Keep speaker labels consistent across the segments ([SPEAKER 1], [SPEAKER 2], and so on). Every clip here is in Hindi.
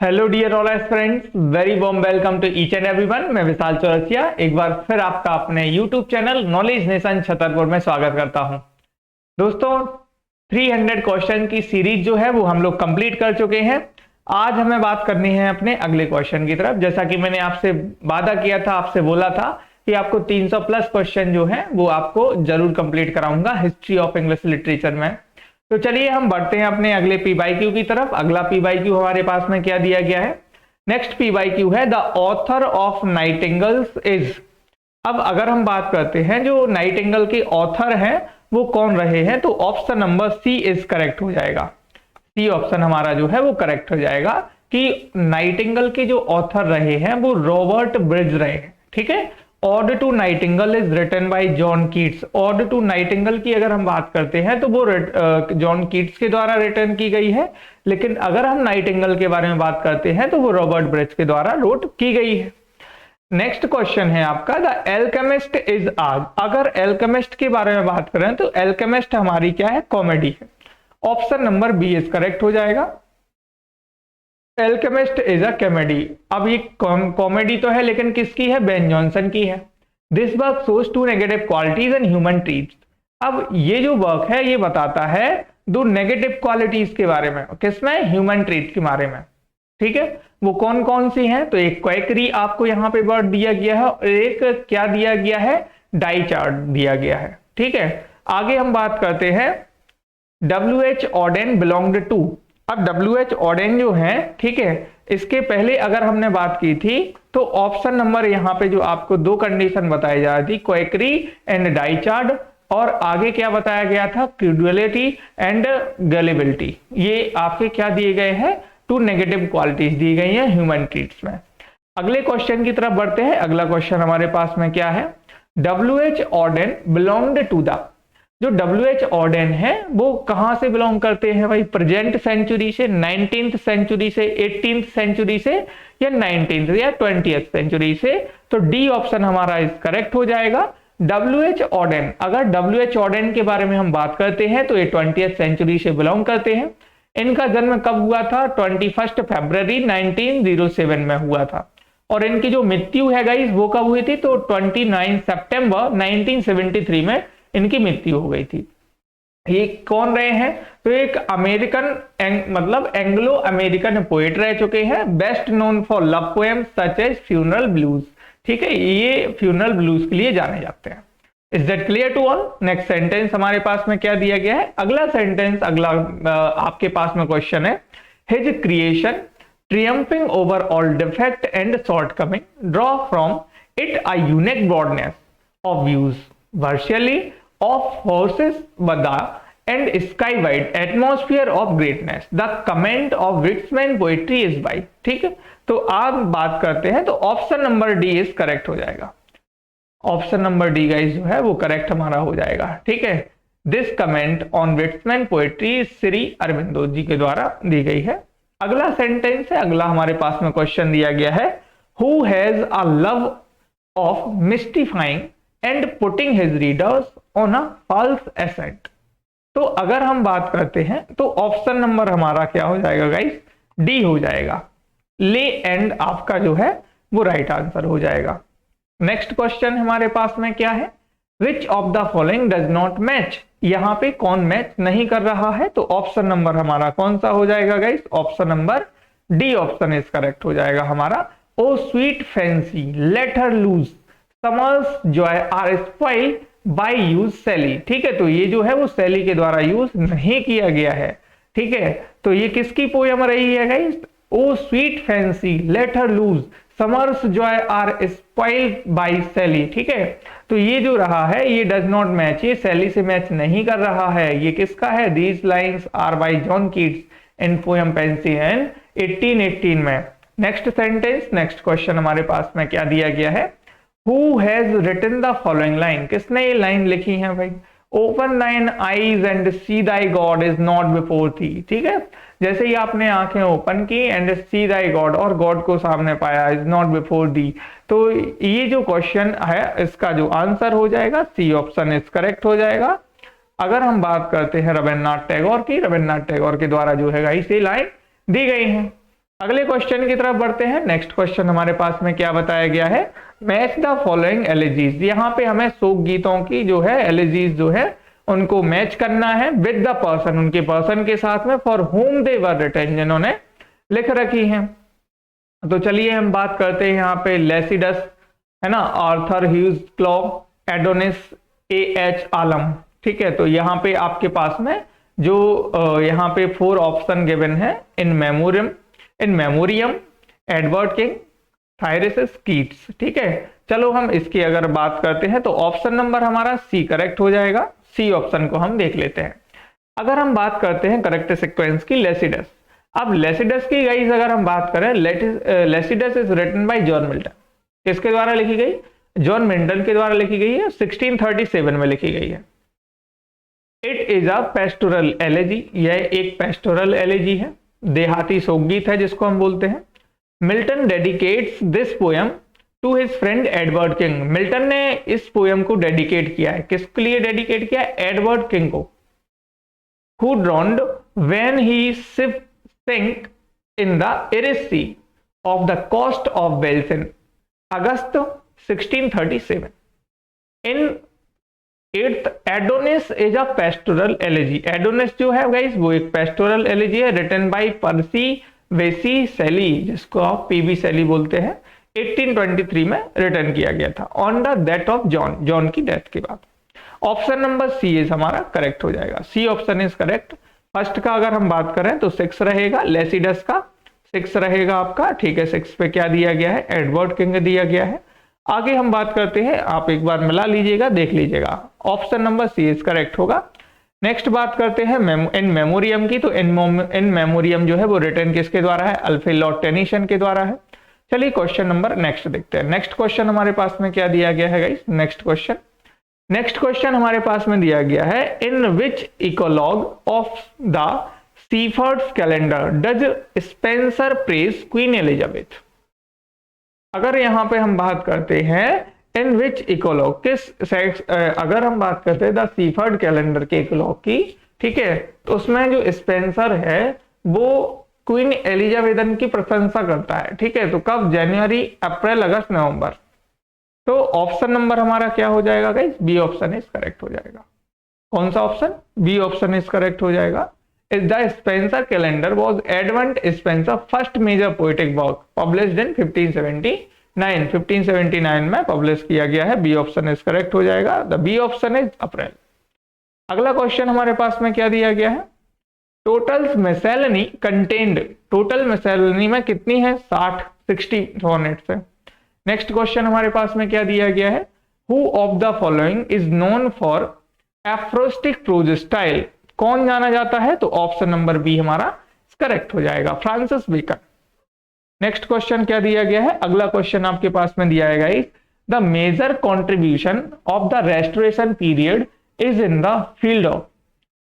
[SPEAKER 1] Hello dear all friends, very warm welcome to each and everyone. मैं विशाल चौरसिया एक बार फिर आपका अपने YouTube channel knowledge nation Chhatarpur में स्वागत करता हूं। दोस्तों, 300 क्वेश्चन की सीरीज जो है वो हम लोग कंप्लीट कर चुके हैं। आज हमें बात करनी है अपने अगले क्वेश्चन की तरफ। जैसा कि मैंने आपसे वादा किया था, आपसे बोला था कि आपको 300 प्लस क्वेश्चन जो है वो आपको जरूर कंप्लीट कराऊंगा हिस्ट्री ऑफ इंग्लिश लिटरेचर में। तो चलिए हम बढ़ते हैं अपने अगले पी बाई क्यू की तरफ। अगला पी बाई क्यू हमारे पास में क्या दिया गया है? नेक्स्ट पी बाई क्यू है द ऑथर ऑफ नाइटिंगल्स इज। अब अगर हम बात करते हैं जो नाइटिंगल के ऑथर हैं वो कौन रहे हैं, तो option number C is correct हो जाएगा। सी ऑप्शन हमारा जो है वो करेक्ट हो जाएगा कि नाइटिंगल के जो ऑथर रहे हैं वो रॉबर्ट ब्रिज रहे हैं। ठीक है, ode to nightingale is written by John Keats. Ode to nightingale की अगर हम बात करते हैं तो वो जॉन कीट्स के द्वारा रिटर्न की गई है, लेकिन अगर हम नाइटिंगल के बारे में बात करते हैं तो वो रॉबर्ट ब्रिज के द्वारा रोट की गई है। नेक्स्ट क्वेश्चन है आपका द एल्केमिस्ट इज आज। अगर एल्केमिस्ट के बारे में बात करें तो एल्केमिस्ट हमारी क्या है? कॉमेडी है। Option number B is correct हो जाएगा। Alchemist is a comedy. अब ये कॉमेडी तो है, लेकिन किसकी है? बेन जॉनसन की है। This work shows two negative qualities in human treats. अब ये जो वर्क है ये बताता है दो नेगेटिव क्वालिटीज के बारे में। किसमें? ह्यूमन ट्रीट के बारे में। ठीक है, वो कौन कौन सी हैं? तो एक क्वैकरी आपको यहाँ पे वर्ड दिया गया है और एक क्या दिया गया है? डाइचार्ड दिया गया है। ठीक है, आगे हम बात करते हैं WH ऑडेन बिलोंग्ड टू। अब WH ऑडेन जो है, ठीक है, इसके पहले अगर हमने बात की थी तो ऑप्शन नंबर यहाँ पे जो आपको दो कंडीशन बताई जा रही थी, क्वैकरी एंड डाइचार्ड, और आगे क्या बताया गया था? क्रेडुलिटी एंड गलिबिलिटी। ये आपके क्या दिए गए हैं? टू नेगेटिव क्वालिटीज दी गई हैं ह्यूमन ट्रीट्स में। अगले क्वेश्चन की तरफ बढ़ते हैं। अगला क्वेश्चन हमारे पास में क्या है? WH Auden belonged to the. जो WH ऑडेन है वो कहां से बिलोंग करते हैं भाई? प्रेजेंट सेंचुरी से, 19th सेंचुरी से, 18th सेंचुरी से, या 19th या 20th सेंचुरी से? तो डी ऑप्शन हमारा इस करेक्ट हो जाएगा। WH ऑडेन, अगर WH ऑडेन के बारे में हम बात करते हैं तो ये 20th सेंचुरी से बिलोंग करते हैं। इनका जन्म कब हुआ था? 21 फरवरी 1907 में हुआ था। और इनकी जो मृत्यु है गाइस वो कब हुई थी? तो 29 सितंबर 1973 में इनकी मृत्यु हो गई थी। ये कौन रहे हैं? तो एक अमेरिकन मतलब एंग्लो अमेरिकन पोएट रह चुके हैं, best known for love poem such as funeral blues. ठीक है, ये फ्यूनरल ब्लूज के लिए जाने जाते हैं। Is that clear to all? Next sentence हमारे पास में क्या दिया गया है? अगला सेंटेंस, अगला आपके पास में क्वेश्चन है, his creation triumphing over all defect and shortcoming draw from it a unique broadness of views virtually of horses bada and skywide atmosphere of greatness the comment of Whitman poetry is by। ठीक है, तो आप बात करते हैं तो option number D is correct हो जाएगा। ऑप्शन नंबर डी गाइस जो है वो करेक्ट हमारा हो जाएगा। ठीक है, दिस कमेंट ऑन विट्समैन पोएट्री श्री अरविंदो जी के द्वारा दी गई है। अगला सेंटेंस है, अगला हमारे पास में क्वेश्चन दिया गया है, who has a love of mystifying and putting his readers on a false ascent. तो अगर हम बात करते हैं तो ऑप्शन नंबर हमारा क्या हो जाएगा गाइस? डी हो जाएगा। ले एंड आपका जो है वो राइट आंसर हो जाएगा। नेक्स्ट क्वेश्चन हमारे पास में क्या है? Which of the following does not match. यहां पे कौन मैच नहीं कर रहा है? तो ऑप्शन नंबर हमारा कौन सा हो जाएगा guys? Option number D option is correct हो जाएगा हमारा। Oh sweet fancy let her loose summer's joy are spoiled by use सैली। ठीक है, तो ये जो है वो सैली के द्वारा यूज नहीं किया गया है। ठीक है, तो ये किसकी पोयम रही है guys? Oh sweet fancy let her loose summer's joy are spoiled by सैली। ठीक है, तो ये जो रहा है ये डज नॉट मैच, ये सैली से मैच नहीं कर रहा है। ये किसका है? These lines are by John Keats in poem fancy and 1818 में। नेक्स्ट सेंटेंस, नेक्स्ट क्वेश्चन हमारे पास में क्या दिया गया है? Who has written the following line? किसने ये लाइन लिखी है भाई? Open thine eyes and see thy God is not before thee। ठीक है, जैसे ही आपने आंखें ओपन की एंड सी thy God, और गॉड को सामने पाया, इज नॉट बिफोर दी। तो ये जो क्वेश्चन है इसका जो आंसर हो जाएगा सी ऑप्शन इज करेक्ट हो जाएगा। अगर हम बात करते हैं रविन्द्रनाथ टैगोर की, रविन्द्रनाथ टैगोर के द्वारा जो है इसे लाइन दी गई है। अगले क्वेश्चन की तरफ बढ़ते हैं। नेक्स्ट क्वेश्चन हमारे पास में क्या बताया गया है, मैच द फॉलोइंग एलिजीज। यहाँ पे हमें शोक गीतों की जो है एलिजीज जो है उनको मैच करना है विद द पर्सन, उनके पर्सन के साथ में, for whom they were written, जिन्होंने लिख रखी हैं। तो चलिए हम बात करते हैं यहाँ पे लेसिडस है ना, Arthur Hugh Clough, Adonis, A H Hallam. ठीक है, तो यहाँ पे आपके पास में जो यहाँ पे 4 ऑप्शन गिवन है, इन मेमोरियम, एडवर्ड किंग, थायरेसिस, कीट्स। ठीक है, चलो हम इसकी अगर बात करते हैं तो ऑप्शन नंबर हमारा सी करेक्ट हो जाएगा। सी ऑप्शन को हम देख लेते हैं। अगर हम बात करते हैं करेक्ट सीक्वेंस की, लेसिडस। अब लेसिडस की गाइस अगर हम बात करें, Lycidas is written by John Milton. किसके द्वारा लिखी गई? जॉन मिल्टन के द्वारा लिखी गई है, 1637 में लिखी गई है। It is a pastoral elegy, यह एक पेस्टोरल एलेजी है, देहाती शोकगीत है जिसको हम बोलते हैं। Milton dedicates this poem to his friend Edward King. Milton ने इस पोयम को डेडिकेट किया है, किसके लिए डेडिकेट किया है? एडवर्ड किंग को। Who drowned when he sink in the Irish sea off the coast of Wales in August 1637। In 8th, Adonis is a pastoral elegy. Adonis जो है गाइस वो एक पेस्टोरल एलेजी है, written by Percy Bysshe Shelley, जिसको आप पीबी सेली बोलते हैं। 1823 में रिटन किया गया था, on the death of John, John की डेथ के बाद। ऑप्शन नंबर सी इज हमारा करेक्ट हो जाएगा। C option is correct. First का अगर हम बात करें तो 6 रहेगा, लेसिडस का 6 रहेगा आपका। ठीक है, 6 पे क्या दिया गया है? एडवर्ड किंग दिया गया है। आगे हम बात करते हैं, आप एक बार मिला लीजिएगा, देख लीजिएगा, option number C is correct होगा। नेक्स्ट बात करते हैं इन मेमोरियम की। तो इन मेमोरियम जो है वो रिटन किसके द्वारा है? अल्फ्रेड लॉर्ड टेनिसन के द्वारा है। चलिए क्वेश्चन नंबर नेक्स्ट देखते हैं। नेक्स्ट क्वेश्चन हमारे पास में क्या दिया गया है गाइस? नेक्स्ट क्वेश्चन हमारे पास में दिया गया है, in which eclogue of the Shepherd's Calendar does Spenser praise Queen Elizabeth. अगर यहां पे हम बात करते हैं इन विच इकोलॉग, किस अगर हम बात करते हैं द सीफर्ड कैलेंडर के इकोलॉग की, ठीक है, तो उसमें जो स्पेंसर है वो क्वीन एलिजाबेथन की प्रशंसा करता है। ठीक है, तो कब? जनवरी, अप्रैल, अगस्त, नवंबर। तो ऑप्शन नंबर हमारा क्या हो जाएगा guys? B option is correct हो जाएगा। कौन सा option? B option is correct हो जाएगा। Is the Spenser Calendar was Edmund Spenser first major poetic work published in 1579 में पब्लिश किया गया है। बी ऑप्शन इज करेक्ट हो जाएगा। The B option is April. अगला क्वेश्चन हमारे पास में क्या दिया गया है? Total miscellany contained, total miscellany में कितनी है? 60 सोनेट्स है। नेक्स्ट क्वेश्चन हमारे पास में क्या दिया गया है? Who of the following is known for aphoristic prose style. कौन जाना जाता है? तो ऑप्शन नंबर बी हमारा करेक्ट हो जाएगा, फ्रांसिस बेकन। नेक्स्ट क्वेश्चन क्या दिया गया है? अगला क्वेश्चन आपके पास में दिया है, the major contribution of the restoration period is in the field of.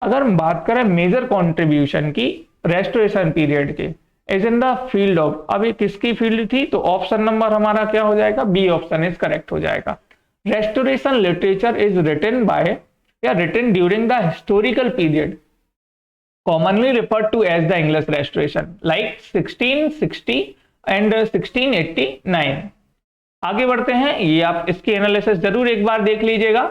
[SPEAKER 1] अगर हम बात करें मेजर कॉन्ट्रीब्यूशन की रेस्टोरेशन पीरियड के, is in the field of, अभी किसकी फील्ड थी? तो ऑप्शन नंबर हमारा क्या हो जाएगा? बी ऑप्शन इज करेक्ट हो जाएगा। Restoration literature is written by या written during the historical period commonly referred to as the English Restoration, like 1660 and 1689। आगे बढ़ते हैं, ये आप इसकी एनालिसिस जरूर एक बार देख लीजिएगा।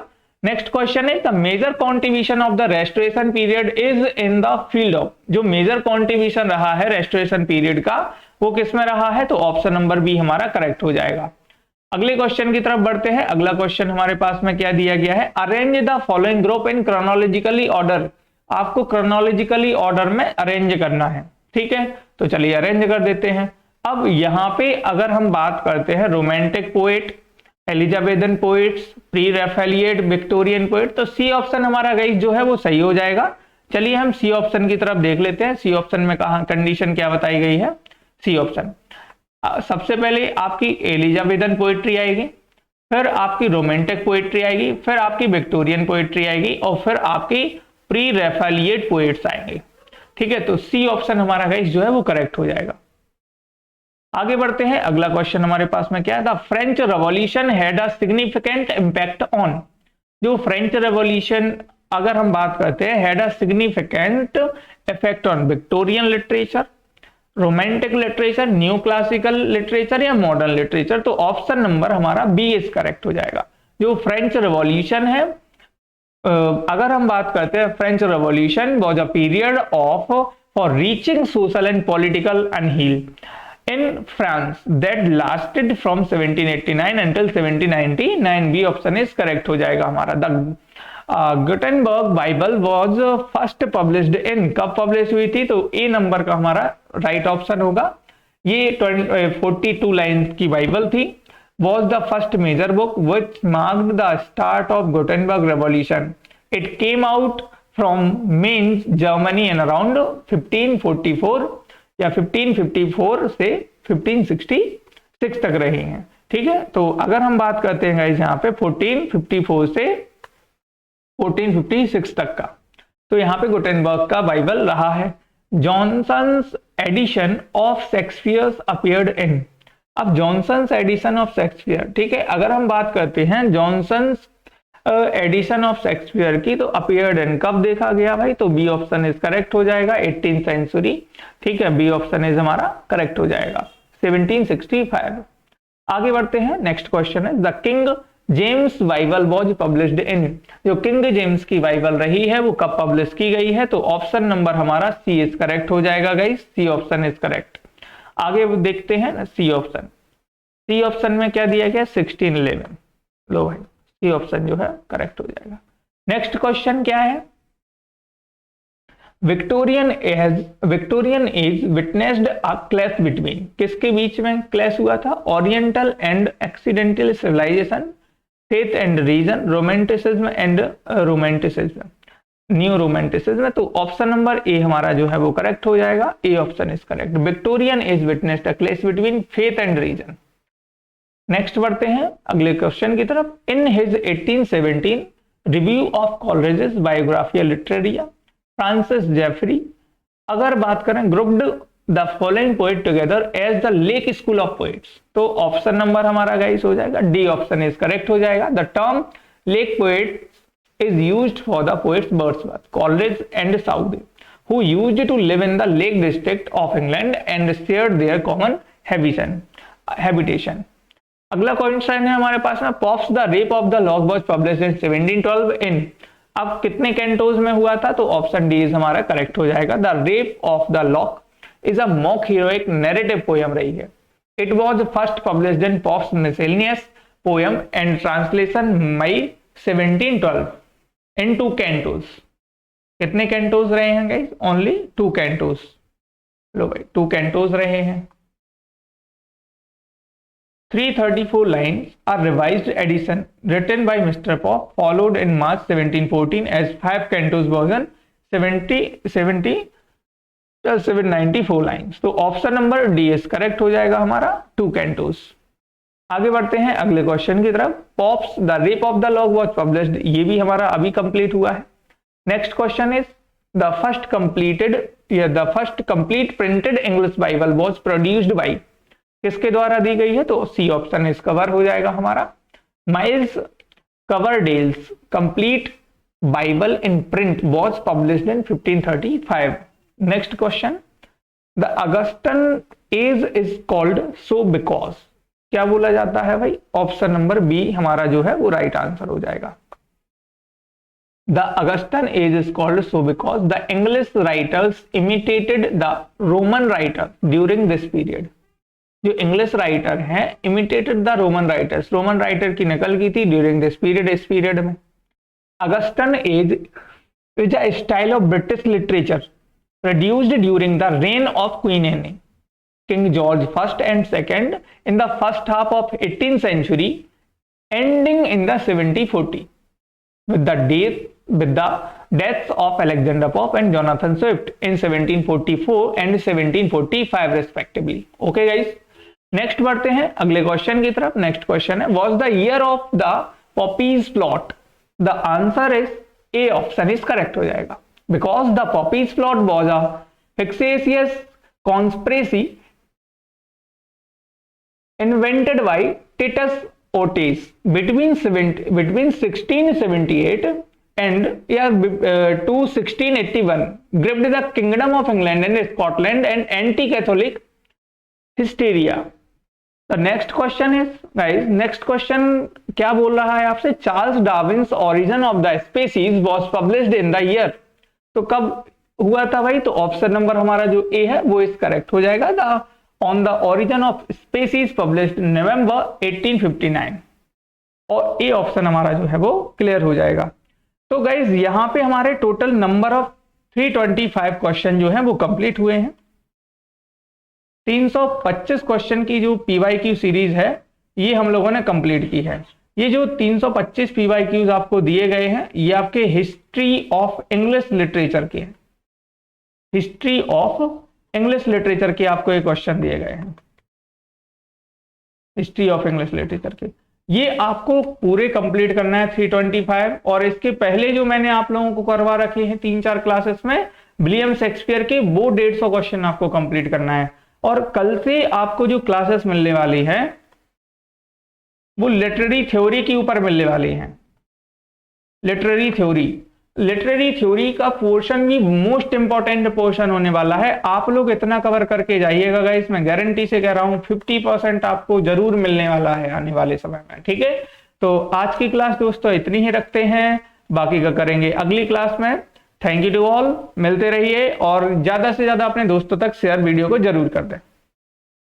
[SPEAKER 1] नेक्स्ट क्वेश्चन है, the major contribution of the restoration period is in the field of. जो मेजर कॉन्ट्रीब्यूशन रहा है रेस्टोरेशन पीरियड का वो किसमें रहा है? तो ऑप्शन नंबर बी हमारा करेक्ट हो जाएगा। अगले क्वेश्चन की तरफ बढ़ते हैं। अगला क्वेश्चन हमारे पास में क्या दिया गया है? Arrange the following group in chronologically order. आपको क्रोनोलॉजिकली ऑर्डर में अरेंज करना है। ठीक है, तो चलिए अरेंज कर देते हैं। अब यहाँ पे अगर हम बात करते हैं romantic poet, Elizabethan poets, pre Raphaelite, Victorian poet, तो सी ऑप्शन हमारा गाइस जो है वो सही हो जाएगा। चलिए हम सी ऑप्शन की तरफ देख लेते हैं। सी ऑप्शन में कहा कंडीशन क्या बताई गई है? सी ऑप्शन सबसे पहले आपकी एलिजाबेथन पोएट्री आएगी, फिर आपकी रोमांटिक पोएट्री आएगी, फिर आपकी विक्टोरियन पोएट्री आएगी और फिर आपकी प्री रैफेलिएट पोएट्स आएंगे। ठीक है, तो सी ऑप्शन हमारा गाइस जो है वो करेक्ट हो जाएगा। आगे बढ़ते हैं। अगला क्वेश्चन हमारे पास में क्या है? The French revolution had a significant impact on. जो फ्रेंच रेवोल्यूशन अगर हम बात करते हैं, had a significant effect on Victorian literature, romantic literature, new classical literature या मॉडर्न लिटरेचर? तो ऑप्शन नंबर हमारा बी इज करेक्ट हो जाएगा। जो फ्रेंच रेवोल्यूशन है, अगर हम बात करते हैं, French Revolution was a period of far reaching social and political upheaval in France that lasted from 1789 until 1799। B option is correct हो जाएगा हमारा। The Gutenberg Bible was first published in, कब पब्लिश हुई थी? तो ए नंबर का हमारा राइट ऑप्शन होगा। ये 42 लाइन्स की बाइबल थी। was the first major book which marked the start of Gutenberg revolution. It came out from Mainz, Germany in around 1544 या 1554 से 1566 तक रही हैं। ठीक है, तो अगर हम बात करते हैं गाइस यहाँ पे 1454 से 1456 तक का, तो यहाँ पे गुटेनबर्ग का बाइबल रहा है। Johnson's edition of Shakespeare appeared in, अब जॉनसन्स एडिशन ऑफ शेक्सपियर, ठीक है, अगर हम बात करते हैं जॉनसन्स एडिशन ऑफ शेक्सपियर की, तो अपीयर्ड इन कब देखा गया भाई? तो बी ऑप्शन इज करेक्ट हो जाएगा, 18th सेंचुरी। ठीक है, बी ऑप्शन इज हमारा करेक्ट हो जाएगा, 1765। आगे बढ़ते हैं, नेक्स्ट क्वेश्चन है the King James Bible was published in, जो किंग जेम्स की बाइबल रही है वो कब पब्लिश की गई है? तो ऑप्शन नंबर हमारा सी इज करेक्ट हो जाएगा guys, C option is correct. आगे देखते हैं ना, सी ऑप्शन, सी ऑप्शन में क्या दिया गया? 1611। लो भाई, सी ऑप्शन जो है करेक्ट हो जाएगा। नेक्स्ट क्वेश्चन क्या है? Victorian age witnessed a clash between, किसके बीच में क्लैश हुआ था? Oriental and accidental civilisation, faith and reason, romanticism and romanticism, new romanticism. तो ऑप्शन नंबर ए हमारा जो है वो करेक्ट हो जाएगा, A option is correct. Victorian age witnessed a clash between faith and reason. Next बढ़ते हैं अगले क्वेश्चन की तरफ। In his 1817 review of Coleridge's Biographia Literaria, Francis Jeffrey अगर बात करें grouped the following poet together as the lake school of poets, तो ऑप्शन नंबर हमारा गाइस हो जाएगा, डी ऑप्शन इज करेक्ट हो जाएगा। The term lake poet is used for the poet's Wordsworth, Coleridge and Southey, who used to live in the Lake District of England and shared their common habitation. अगला क्वेश्चन है हमारे पास में, Pope's the rape of the lock was published in 1712 in, अब कितने कैंटोज में हुआ था? तो ऑप्शन डी इज हमारा करेक्ट हो जाएगा। The rape of the lock is a mock heroic narrative poem रही है। It was first published in Pope's miscellaneous poem and translation May 1712 in 2 cantos. कितने कैंटोज रहे हैं गाइस? Only 2 cantos. लो भाई, 2 कैंटोज रहे हैं। 334 lines, a revised edition written by Mr. Pop followed in March 1714 as 5 cantos version 794 lines। तो option number D is correct हो जाएगा हमारा, 2 कैंटोज। आगे बढ़ते हैं अगले क्वेश्चन की तरफ। Pops the rape of the lock was published, ये भी हमारा अभी कंप्लीट हुआ है। Next question is the first complete printed English Bible was produced by, किसके द्वारा दी गई है? तो सी ऑप्शन इस कवर हो जाएगा हमारा, Miles Coverdale's complete Bible in print was published in 1535। Next question, the Augustan age is called so because, क्या बोला जाता है भाई? ऑप्शन नंबर बी हमारा जो है वो राइट आंसर हो जाएगा। The Augustan age is called so because the English writers imitated the Roman writer during this period, जो इंग्लिश राइटर हैं imitated the Roman writers, Roman writer की नकल की थी ड्यूरिंग दिस पीरियड, इस पीरियड में। Augustan age is a style of British literature produced during the rain of queen any, King George I and II in the first half of 18th century, ending in the 1740 with the deaths of Alexander Pope and Jonathan Swift in 1744 and 1745 respectively. Okay guys, next बढ़ते हैं अगले क्वेश्चन की तरफ। नेक्स्ट क्वेश्चन है, was the year of the Poppy's plot? The answer is A option is correct हो जाएगा, because the Poppy's plot was a fictitious conspiracy invented by Titus Oates between 1678 and या to 1681 gripped the kingdom of England and Scotland and anti-Catholic hysteria. The next question is, guys, next question क्या बोल रहा है आपसे? Charles Darwin's origin of the species was published in the year. तो कब हुआ था भाई? तो ऑप्शन नंबर हमारा जो ए है वो इस करेक्ट हो जाएगा. The on the origin of species published in November 1859. और ए ऑप्शन हमारा जो है वो क्लियर हो जाएगा. तो गाइज यहां पे हमारे टोटल नंबर ऑफ 325 क्वेश्चन जो है वो कंप्लीट हुए हैं. 325 क्वेश्चन की जो पीवाईक्यू सीरीज है ये हम लोगों ने कंप्लीट की है. ये जो 325 पीवाईक्यूज आपको दिए गए हैं ये आपके हिस्ट्री ऑफ इंग्लिश लिटरेचर के हैं. हिस्ट्री ऑफ इंग्लिश लिटरेचर के आपको ये क्वेश्चन दिए गए हैं. हिस्ट्री ऑफ इंग्लिश लिटरेचर के ये आपको पूरे कंप्लीट करना है 325. और इसके पहले जो मैंने आप लोगों को करवा रखे हैं 3-4 क्लासेस में विलियम शेक्सपियर के, वो 150 क्वेश्चन आपको कंप्लीट करना है. और कल से आपको जो क्लासेस मिलने वाली है वो लिटरेरी थ्योरी के ऊपर मिलने वाली हैं. लिटरेरी थ्योरी का पोर्शन भी मोस्ट इंपॉर्टेंट पोर्शन होने वाला है. आप लोग इतना कवर करके जाइएगा गाइस, मैं गारंटी से कह रहा हूं 50% आपको जरूर मिलने वाला है आने वाले समय में. ठीक है, तो आज की क्लास दोस्तों इतनी ही रखते हैं, बाकी का करेंगे अगली क्लास में. Thank you to all. मिलते रहिए और ज्यादा से ज्यादा अपने दोस्तों तक शेयर वीडियो को जरूर कर दें.